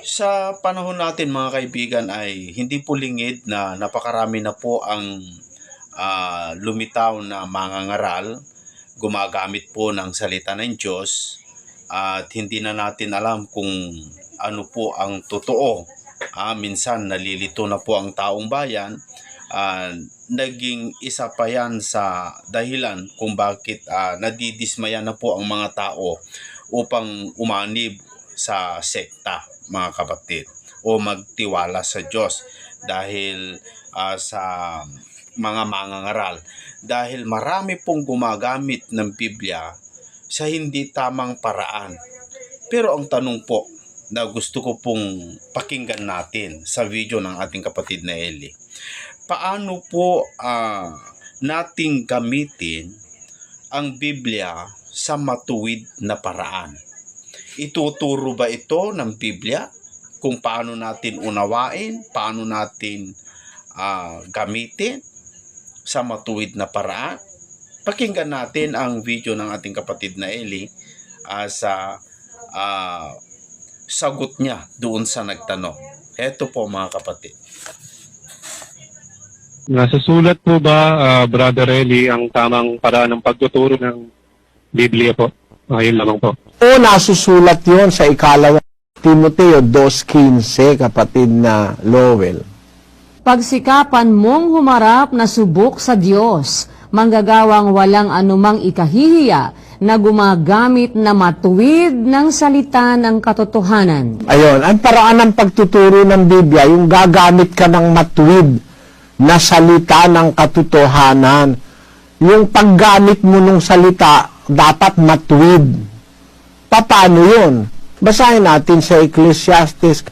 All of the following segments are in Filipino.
Sa panahon natin mga kaibigan ay hindi po lingid na napakarami na po ang lumitaw na mangangaral, gumagamit po ng salita ng Diyos at hindi na natin alam kung ano po ang totoo. Minsan nalilito na po ang taong bayan. Naging isa pa yan sa dahilan kung bakit nadidismaya na po ang mga tao upang umanib sa sekta, mga kapatid, o magtiwala sa Diyos dahil sa mga mangangaral, dahil marami pong gumagamit ng Biblia sa hindi tamang paraan. Pero ang tanong po na gusto ko pong pakinggan natin sa video ng ating kapatid na Eli, paano po nating gamitin ang Biblia sa matuwid na paraan? Ituturo ba ito ng Biblia kung paano natin unawain, paano natin gamitin sa matuwid na paraan? Pakinggan natin ang video ng ating kapatid na Eli sa sagot niya doon sa nagtanong. Ito po mga kapatid. Nasa sulat po ba, Brother Eli, ang tamang paraan ng pagtuturo ng Biblia po? Ayun lamang po. O nasusulat yon sa ikalawang Timoteo 2:15, kapatid na Lowell. Pagsikapan mong humarap na subok sa Diyos, manggagawang walang anumang ikahihiya na gumagamit na matuwid ng salita ng katotohanan. Ayon, ang paraan ng pagtuturo ng Biblia, yung gagamit ka ng matuwid na salita ng katotohanan. Yung paggamit mo ng salita, dapat matuwid. Paano yun? Basahin natin sa Ecclesiastes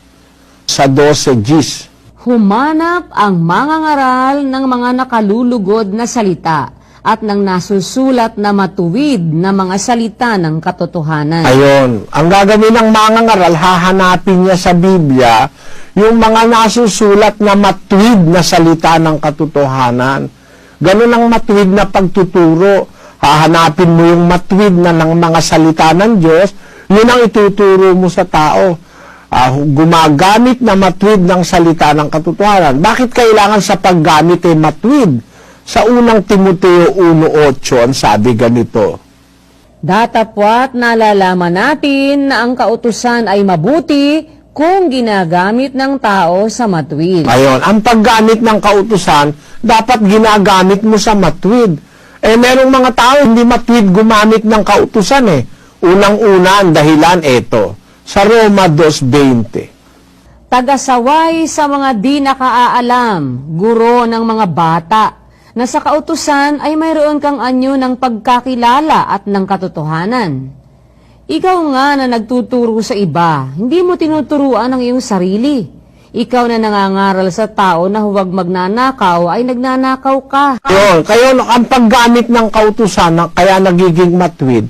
sa 12:10. Humanap ang mangangaral ng mga nakalulugod na salita at ng nasusulat na matuwid na mga salita ng katotohanan. Ayon, ang gagawin ng mangangaral, hahanapin niya sa Biblia yung mga nasusulat na matuwid na salita ng katotohanan. Ganun ang matuwid na pagtuturo. Hahanapin mo yung matuwid na ng mga salita ng Diyos, yun ang ituturo mo sa tao. Gumagamit na matuwid ng salita ng katotohanan. Bakit kailangan sa paggamit ay matuwid? Sa unang Timoteo 1:8, ang sabi ganito, Datapwat nalalaman natin na ang kautusan ay mabuti kung ginagamit ng tao sa matuwid. Ayon, ang paggamit ng kautusan, dapat ginagamit mo sa matuwid. Merong mga tao hindi matuwid gumamit ng kautusan Unang-una, ang dahilan ito, sa Roma 2:20. Tagasaway sa mga di nakaaalam, guro ng mga bata, na sa kautusan ay mayroon kang anyo ng pagkakilala at ng katotohanan. Ikaw nga na nagtuturo sa iba, hindi mo tinuturuan ang iyong sarili. Ikaw na nangangaral sa tao na huwag magnanakaw ay nagnanakaw ka. Yun, kayo ang paggamit ng kautusan kaya nagiging matuwid.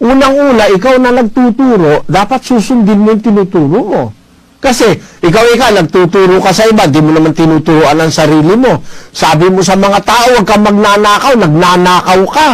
Unang-una, ikaw na nagtuturo, dapat susundin mo yung tinuturo mo. Kasi, ikaw nagtuturo ka sa iba, di mo naman tinuturoan ang sarili mo. Sabi mo sa mga tao, huwag kang magnanakaw, nagnanakaw ka.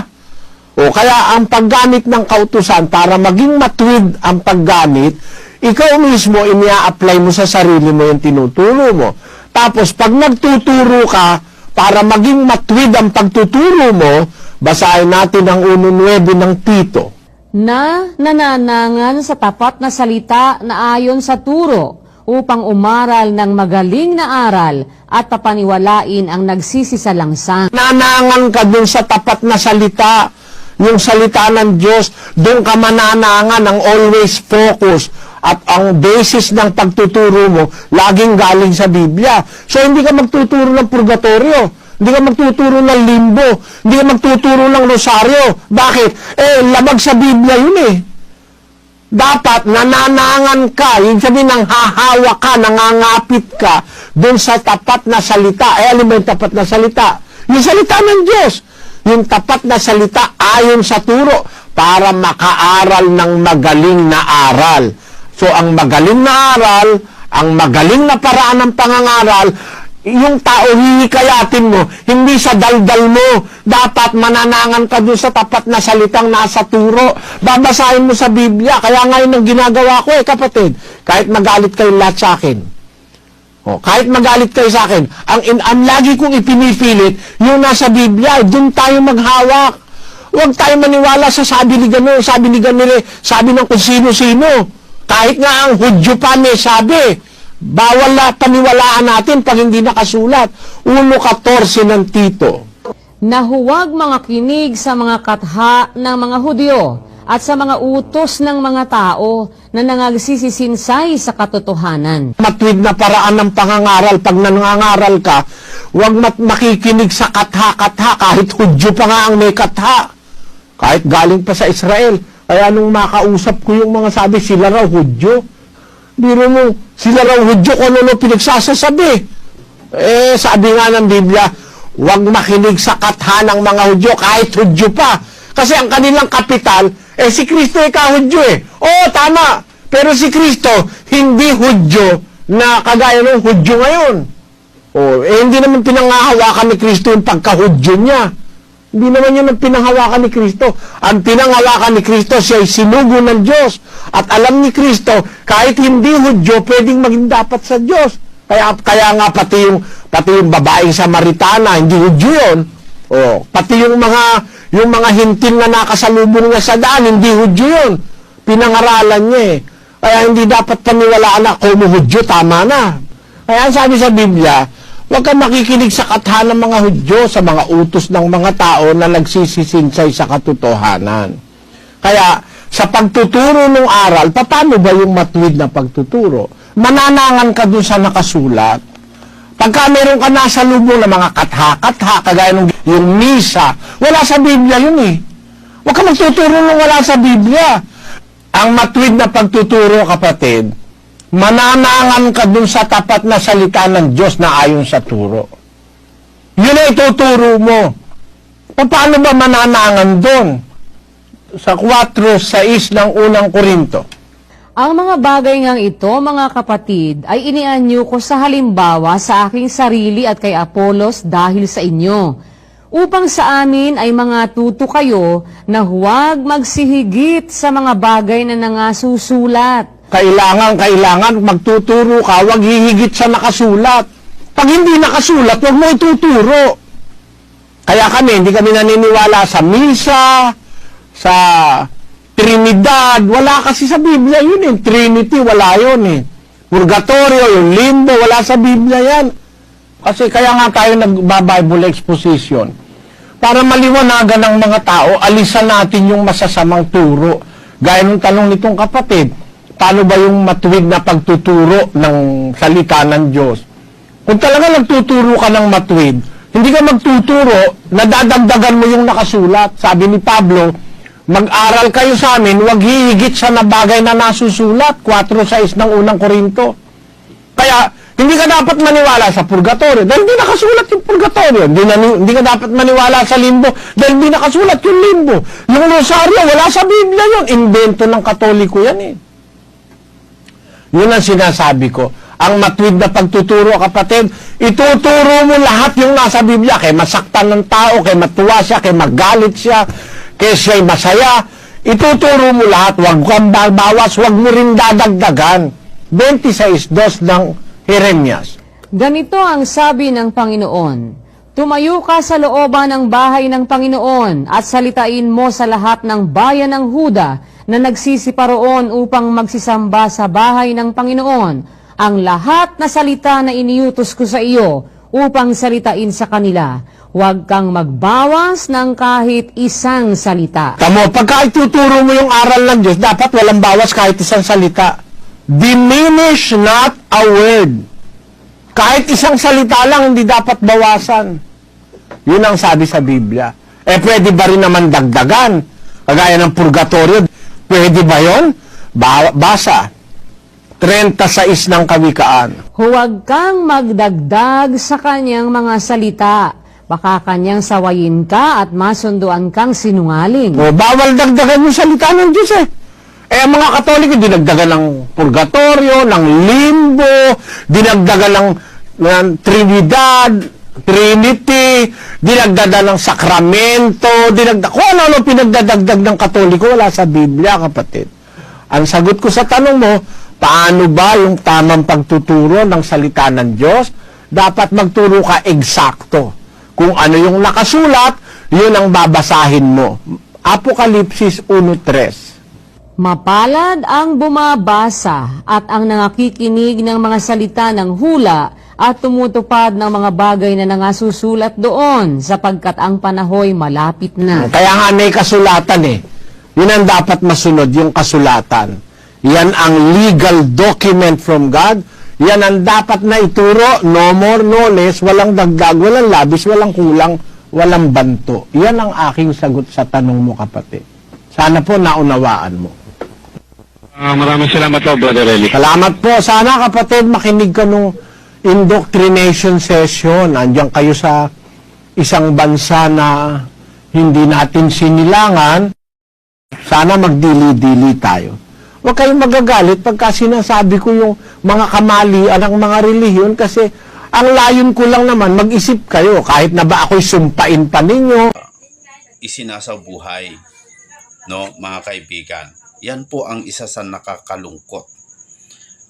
O kaya, ang paggamit ng kautusan, para maging matuwid ang paggamit, ikaw mismo, inia-apply mo sa sarili mo yung tinuturo mo. Tapos, pag nagtuturo ka, para maging matuwid ang pagtuturo mo, basahin natin ang 1:9 ng Tito. Na nananangan sa tapat na salita na ayon sa turo upang umaral ng magaling na aral at papaniwalain ang nagsisisalangsang. Nanangan ka dun sa tapat na salita, yung salita ng Diyos, dun ka mananangan ang always focus at ang basis ng pagtuturo mo, laging galing sa Biblia. So hindi ka magtuturo ng purgatorio, hindi ka magtuturo ng limbo, hindi ka magtuturo ng rosaryo. Bakit? Labag sa Biblia yun Dapat nananangan ka, yung sabihin ng hahawa ka, nangangapit ka, dun sa tapat na salita. Alam mo yung tapat na salita? Yung salita ng Diyos. Yung tapat na salita ayon sa turo para makaaral ng magaling na aral. So, ang magaling na aral, ang magaling na paraan ng pangangaral, yung tao hihikayatin mo, hindi sa daldal mo. Dapat mananangan ka doon sa tapat na salitang nasa turo. Babasahin mo sa Biblia. Kaya ngayon ang ginagawa ko kapatid, kahit magalit kayo lahat sa akin. Kahit magalit kayo sa akin, ang lagi kong ipinipilit, yung nasa Biblia, doon tayo maghawak. Huwag tayo maniwala sa sabi ni gano'n, sabi ni ganire, sabi ng kung sino-sino. Kahit nga ang Hudyo pa may sabi. Bawal na paniwalaan natin pag hindi nakasulat. 1:14 ng Tito. Na huwag mga kinig sa mga katha ng mga Hudyo at sa mga utos ng mga tao na nangagsisisinsay sa katotohanan. Matuwid na paraan ng pangangaral. Pag nangangaral ka, huwag makikinig sa katha-katha. Kahit Hudyo pa nga ang may katha. Kahit galing pa sa Israel. Kaya nung makausap ko yung mga sabi, sila raw Hudyo. Biro mo, sila raw Hudyo kung ano pinagsasasabi. Sabi nga ng Biblia, huwag makinig sa katha ng mga Hudyo, kahit Hudyo pa. Kasi ang kanilang kapital, si Kristo ka-Hudyo Oo, tama. Pero si Kristo, hindi Hudyo na kagaya ng Hudyo ngayon. Hindi naman pinangahawakan ni Kristo yung pagka-Hudyo niya. Hindi naman yun ang pinanghawakan ni Kristo. Ang pinanghawakan ni Kristo, siya ay sinugo ng Diyos. At alam ni Kristo, kahit hindi Hudyo, pwedeng maging dapat sa Diyos. Kaya nga pati yung babaeng Samaritana, hindi Hudyo yun. Pati yung mga hintil na nakasalubong niya sa daan, hindi Hudyo yun. Pinangaralan niya Kaya hindi dapat paniwalaan na kung Hudyo, tama na. Kaya sabi sa Biblia, huwag kang makikinig sa katha ng mga Hudyo, sa mga utos ng mga tao na nagsisisinsay sa katotohanan. Kaya, sa pagtuturo ng aral, paano ba yung matuwid na pagtuturo? Mananangan ka dun sa nakasulat. Pagka meron ka nasa lubong ng mga katha-katha, kagaya ng yung misa, wala sa Biblia yun Huwag ka magtuturo ng wala sa Biblia. Ang matuwid na pagtuturo, kapatid, mananangan ka dun sa tapat na salita ng Diyos na ayon sa turo. Yun ay ituturo mo. Paano ba mananangan dun? Sa 4:6 ng unang Korinto. Ang mga bagay ngang ito, mga kapatid, ay inianyo ko sa halimbawa sa aking sarili at kay Apolos dahil sa inyo, upang sa amin ay mga tuto kayo na huwag magsihigit sa mga bagay na nangasusulat. Kailangan magtuturo ka, huwag hihigit sa nakasulat. Pag hindi nakasulat, huwag mo ituturo. Kaya hindi kami naniniwala sa misa, sa Trinidad, wala kasi sa Biblia yun Trinity, wala yun Purgatorio, yung limbo, wala sa Biblia yan. Kasi kaya nga tayo nagba-Bible exposition. Para maliwanagan ng mga tao, alisan natin yung masasamang turo. Gaya ng tanong nitong kapatid, paano ba yung matuwid na pagtuturo ng salita ng Diyos? Kung talaga nagtuturo ka ng matuwid, hindi ka magtuturo, nadadagdagan mo yung nakasulat. Sabi ni Pablo, mag-aral kayo sa amin, huwag hihigit sa nabagay na nasusulat. 4:6 ng unang Korinto. Kaya, hindi ka dapat maniwala sa purgatorio dahil hindi nakasulat yung purgatorio. Hindi ka dapat maniwala sa limbo dahil hindi nakasulat yung limbo. Yung rosaryo, wala sa Biblia yun. Invento ng Katoliko yan Yun ang sinasabi ko. Ang matuwid na pagtuturo, kapatid, ituturo mo lahat yung nasa Biblia. Kaya masaktan ng tao, kaya matuwa siya, kaya magalit siya, kaya siya'y masaya. Ituturo mo lahat. Huwag kang babawas, huwag mo rin dadagdagan. 26:2 ng Jeremias. Ganito ang sabi ng Panginoon, tumayo ka sa looban ng bahay ng Panginoon at salitain mo sa lahat ng bayan ng Huda na nagsisiparoon upang magsisamba sa bahay ng Panginoon ang lahat na salita na iniutos ko sa iyo upang salitain sa kanila. Huwag kang magbawas ng kahit isang salita. Tamo, pagka ituturo mo yung aral ng Diyos, dapat walang bawas kahit isang salita. Diminish not a word. Kahit isang salita lang, hindi dapat bawasan. Yun ang sabi sa Biblia. Pwede ba rin naman dagdagan? Kagaya ng purgatorio, pwede ba yun? Basa. 36 ng Kawikaan. Huwag kang magdagdag sa kanyang mga salita. Baka kanyang sawayin ka at masunduan kang sinungaling. Bawal dagdagan yung salita ng Diyos ang mga Katoliko, dinagdagan ng purgatorio, ng limbo, dinagdagan ng ng Trinidad, Trinity, dinagdagan ng sakramento, kung ano pinagdadagdag ng Katoliko, wala sa Biblia, kapatid. Ang sagot ko sa tanong mo, paano ba yung tamang pagtuturo ng salita ng Diyos? Dapat magturo ka eksakto. Kung ano yung nakasulat, yun ang babasahin mo. Apokalipsis 1:3. Mapalad ang bumabasa at ang nangakikinig ng mga salita ng hula at tumutupad ng mga bagay na nangasusulat doon sapagkat ang panahoy malapit na. Kaya nga may kasulatan eh. Yun ang dapat masunod, yung kasulatan. Yan ang legal document from God. Yan ang dapat na ituro, no more, no less, walang dagdag, walang labis, walang kulang, walang banto. Yan ang aking sagot sa tanong mo, kapatid. Sana po naunawaan mo. Maraming salamat po, Brother Eli. Salamat po. Sana, kapatid, makinig ka nung indoctrination session. Andiyan kayo sa isang bansa na hindi natin sinilangan. Sana magdili-dili tayo. Huwag kayong magagalit pagka sinasabi ko yung mga kamalian ng mga relihiyon kasi ang layon ko lang naman, mag-isip kayo. Kahit na ba ako'y sumpain pa ninyo. Isinasabuhay, no, mga kaibigan. Yan po ang isa sa nakakalungkot.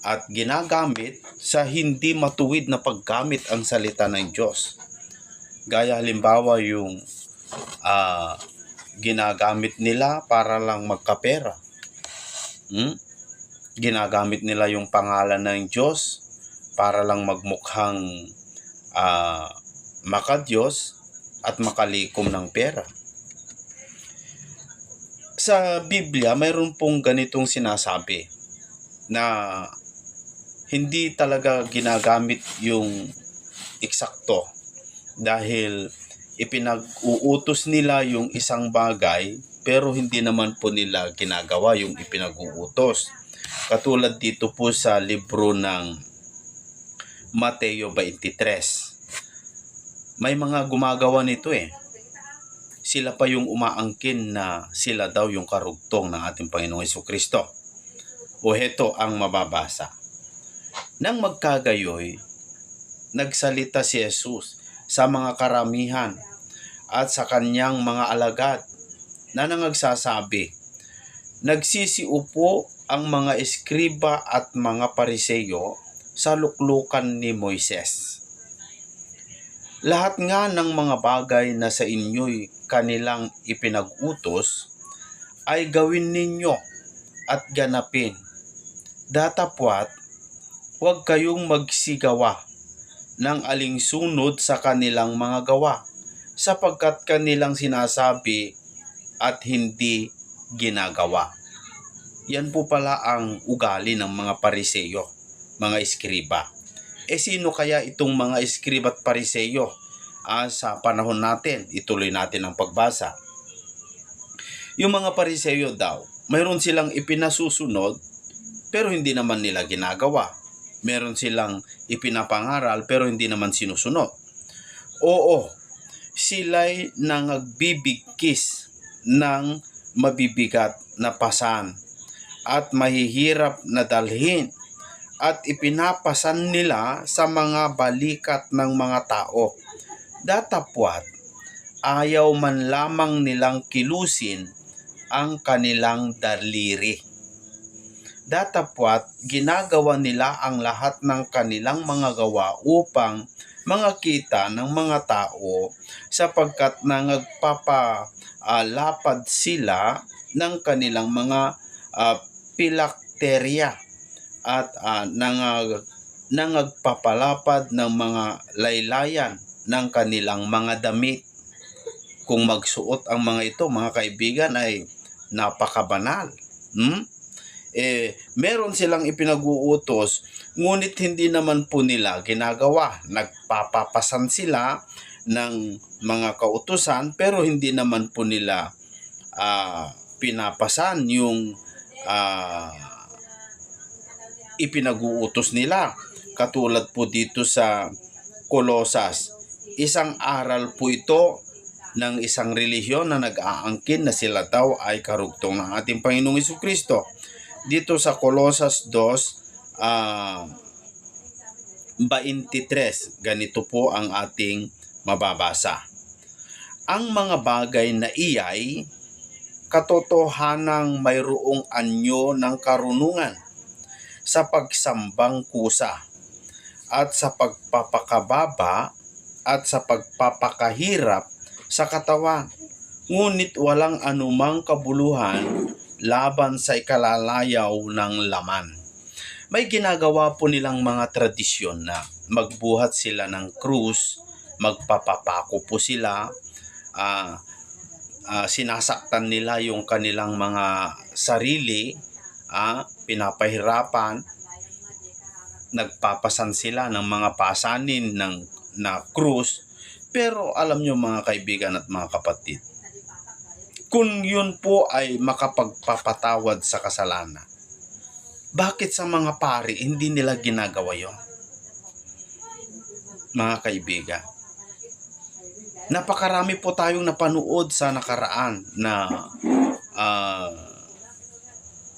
At ginagamit sa hindi matuwid na paggamit ang salita ng Diyos. Gaya halimbawa yung ginagamit nila para lang magkapera. Ginagamit nila yung pangalan ng Diyos para lang magmukhang makadiyos at makalikom ng pera. Sa Biblia, mayroon pong ganitong sinasabi na hindi talaga ginagamit yung eksakto dahil ipinag-uutos nila yung isang bagay pero hindi naman po nila ginagawa yung ipinag-uutos. Katulad dito po sa libro ng Mateo 23. May mga gumagawa nito eh. Sila pa yung umaangkin na sila daw yung karugtong ng ating Panginoong Jesucristo. O heto ang mababasa. Nang magkagayoy, nagsalita si Jesus sa mga karamihan at sa kanyang mga alagad na nangagsasabi, nagsisiupo ang mga eskriba at mga pariseyo sa luklukan ni Moises. Lahat nga ng mga bagay na sa inyo'y kanilang ipinag-utos ay gawin ninyo at ganapin. Datapwat, huwag kayong magsigawa ng alingsunod sa kanilang mga gawa, sapagkat kanilang sinasabi at hindi ginagawa. Yan po pala ang ugali ng mga pariseyo, mga eskriba. Sino kaya itong mga eskriba at pariseyo sa panahon natin? Ituloy natin ang pagbasa. Yung mga pariseyo daw, mayroon silang ipinasusunod pero hindi naman nila ginagawa. Meron silang ipinapangaral pero hindi naman sinusunod. Oo, sila'y nangagbibigkis ng mabibigat na pasan at mahihirap na dalhin at ipinapasan nila sa mga balikat ng mga tao. Datapwat, ayaw man lamang nilang kilusin ang kanilang daliri. Datapwat, ginagawa nila ang lahat ng kanilang mga gawa upang mangakita ng mga tao sapagkat nagpapalapad sila ng kanilang mga pilakterya at nangagpapalapad ng mga laylayan ng kanilang mga damit. Kung magsuot ang mga ito, mga kaibigan, ay napakabanal. Meron silang ipinag-uutos, ngunit hindi naman po nila ginagawa. Nagpapapasan sila ng mga kautusan, pero hindi naman po nila pinapasan yung ipinag-uutos nila. Katulad po dito sa Kolosas, isang aral po ito ng isang relihiyon na nag-aangkin na sila daw ay karugtong ng ating Panginoong Jesucristo. Dito sa Kolosas 2, 23, ganito po ang ating mababasa. Ang mga bagay na iyay katotohanang mayroong anyo ng karunungan sa pagsambang kusa at sa pagpapakababa at sa pagpapakahirap sa katawan, ngunit walang anumang kabuluhan laban sa ikalalayaw ng laman. May ginagawa po nilang mga tradisyon na magbuhat sila ng krus, magpapapako po sila, sinasaktan nila yung kanilang mga sarili, pinapahirapan, nagpapasan sila ng mga pasanin na krus. Pero alam nyo mga kaibigan at mga kapatid, kung yun po ay makapagpapatawad sa kasalanan, bakit sa mga pari hindi nila ginagawa yon? Mga kaibigan, napakarami po tayong napanood sa nakaraan na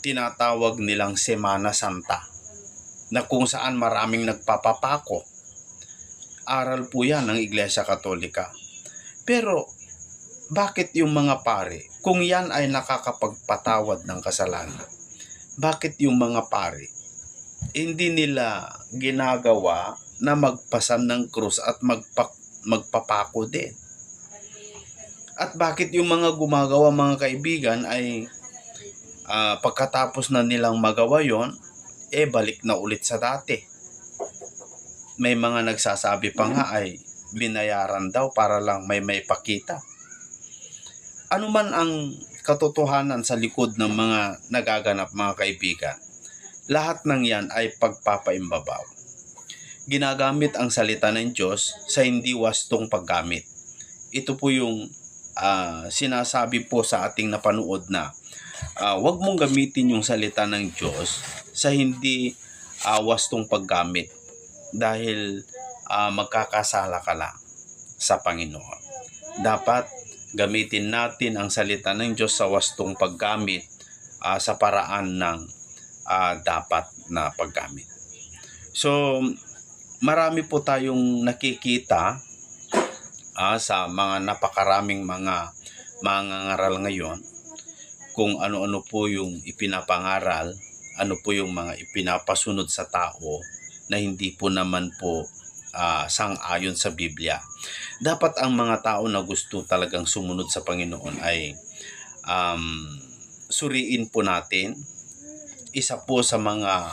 tinatawag nilang Semana Santa, na kung saan maraming nagpapapako. Aral po yan ng Iglesia Katolika. Pero bakit yung mga pari, kung yan ay nakakapagpatawad ng kasalanan, bakit yung mga pari hindi nila ginagawa na magpasan ng krus at magpapako din? At bakit yung mga gumagawa mga kaibigan ay pagkatapos na nilang magawa yon, balik na ulit sa dati? May mga nagsasabi pa nga ay binayaran daw para lang may pakita. Ano man ang katotohanan sa likod ng mga nagaganap mga kaibigan, lahat ng yan ay pagpapaimbabaw. Ginagamit ang salita ng Diyos sa hindi wastong paggamit. Ito po yung sinasabi po sa ating napanood na huwag mong gamitin yung salita ng Diyos sa hindi wastong paggamit, dahil magkakasala ka lang sa Panginoon. Dapat gamitin natin ang salita ng Diyos sa wastong paggamit, sa paraan ng dapat na paggamit. So, marami po tayong nakikita sa mga napakaraming mga mangangaral ngayon, kung ano-ano po yung ipinapangaral, ano po yung mga ipinapasunod sa tao na hindi po naman po sang-ayon sa Biblia. Dapat ang mga tao na gusto talagang sumunod sa Panginoon ay suriin po natin. Isa po sa mga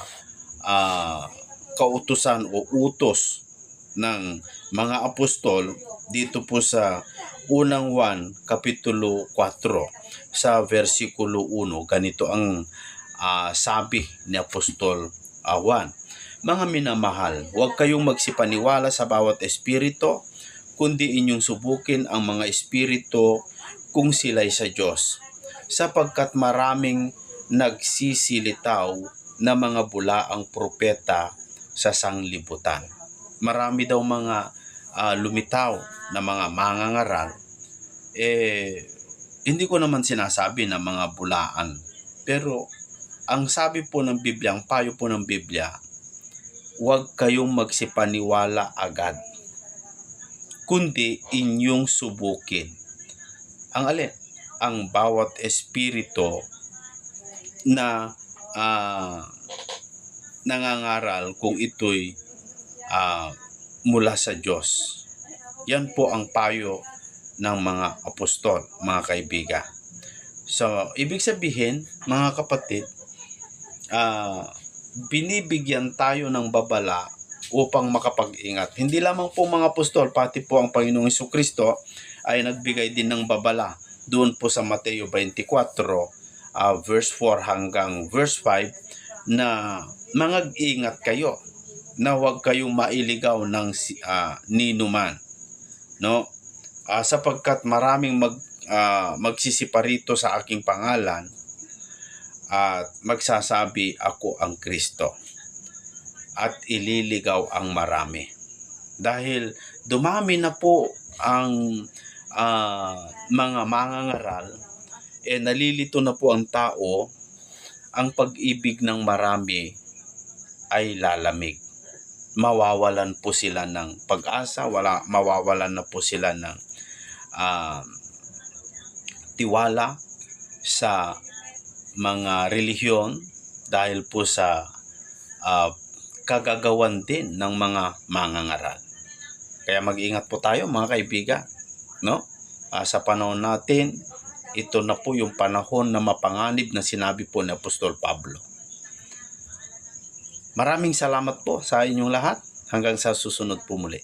kautusan o utos ng mga apostol dito po sa unang Juan kapitulo 4 sa versikulo 1, ganito ang sabi ni Apostol Juan: Mga minamahal, huwag kayong magsipaniwala sa bawat espiritu, kundi inyong subukin ang mga espiritu kung sila'y sa Diyos, sapagkat maraming nagsisilitaw na mga bulaang propeta sa sanglibutan. Marami daw mga lumitaw na mga mangangaral. Hindi ko naman sinasabi na mga bulaan, pero ang sabi po ng Biblia, ang payo po ng Biblia, huwag kayong magsipaniwala agad, kundi inyong subukin. Ang alin? Ang bawat espiritu na nangangaral kung ito'y mula sa Diyos. Yan po ang payo ng mga apostol, mga kaibigan. So, ibig sabihin, mga kapatid, binibigyan tayo ng babala upang makapag-ingat. Hindi lamang po mga apostol, pati po ang Panginoong Jesucristo ay nagbigay din ng babala doon po sa Mateo 24, verse 4 hanggang verse 5, na mag-ingat kayo na huwag kayong mailigaw ng ninuman, no? Sapagkat maraming magsisiparito sa aking pangalan at magsasabi ako ang Kristo, at ililigaw ang marami. Dahil dumami na po ang mga mangangaral, nalilito na po ang tao, ang pag-ibig ng marami ay lalamig. mawawalan po sila ng pag-asa, mawawalan na po sila ng tiwala sa mga relihiyon dahil po sa kagagawan din ng mga mangangaral. Kaya mag-ingat po tayo mga kaibigan, no? Sa panahon natin, ito na po yung panahon na mapanganib na sinabi po ni Apostol Pablo. Maraming salamat po sa inyong lahat. Hanggang sa susunod po muli.